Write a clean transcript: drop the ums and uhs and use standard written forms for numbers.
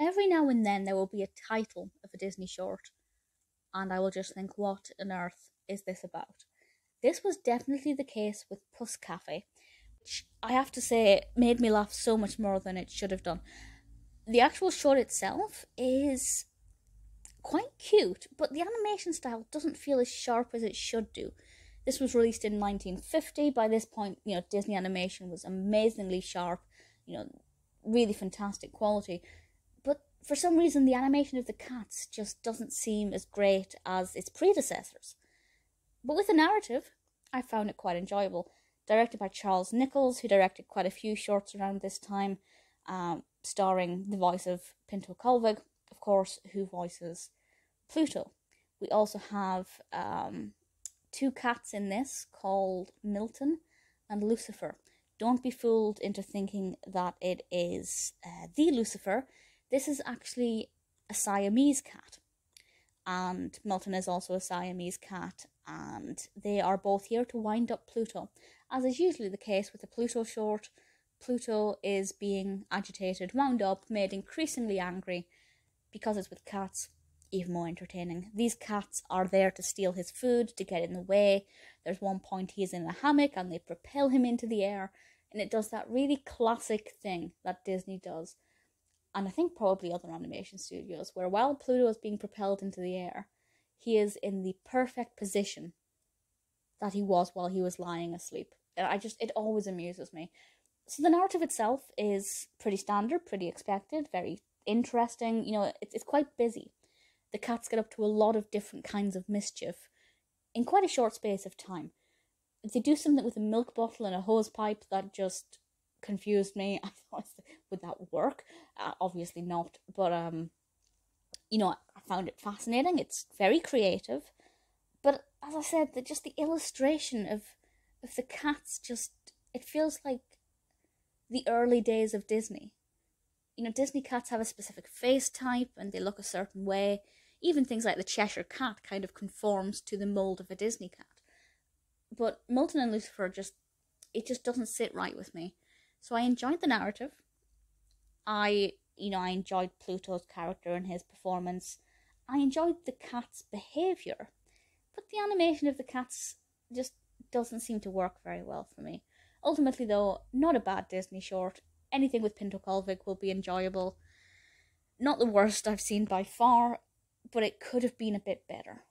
Every now and then there will be a title of a Disney short, and I will just think, what on earth is this about? This was definitely the case with Puss Cafe, which I have to say made me laugh so much more than it should have done. The actual short itself is quite cute, but the animation style doesn't feel as sharp as it should do. This was released in 1950. By this point, Disney animation was amazingly sharp, really fantastic quality. But for some reason, the animation of the cats just doesn't seem as great as its predecessors. But with the narrative, I found it quite enjoyable. Directed by Charles Nichols, who directed quite a few shorts around this time, starring the voice of Pinto Colvig, of course, who voices Pluto. We also have two cats in this called Milton and Lucifer. Don't be fooled into thinking that it is the Lucifer. This is actually a Siamese cat. And Milton is also a Siamese cat. And they are both here to wind up Pluto. As is usually the case with a Pluto short, Pluto is being agitated, wound up, made increasingly angry. Because it's with cats, even more entertaining. These cats are there to steal his food, to get in the way. There's one point he's in a hammock and they propel him into the air. And it does that really classic thing that Disney does. And I think probably other animation studios, where while Pluto is being propelled into the air, he is in the perfect position that he was while he was lying asleep. It always amuses me. So the narrative itself is pretty standard, pretty expected, very interesting. It's quite busy. The cats get up to a lot of different kinds of mischief in quite a short space of time. They do something with a milk bottle and a hose pipe that just confused me. I thought, would that work? Obviously not, but I found it fascinating. It's very creative, but as I said, the illustration of the cats it feels like the early days of Disney. Disney cats have a specific face type and they look a certain way. Even things like the Cheshire Cat kind of conforms to the mold of a Disney cat. But Milton and Lucifer it just doesn't sit right with me. So I enjoyed the narrative. I enjoyed Pluto's character and his performance. I enjoyed the cat's behaviour. But the animation of the cats just doesn't seem to work very well for me. Ultimately though, not a bad Disney short. Anything with Pinto Colvig will be enjoyable. Not the worst I've seen by far, but it could have been a bit better.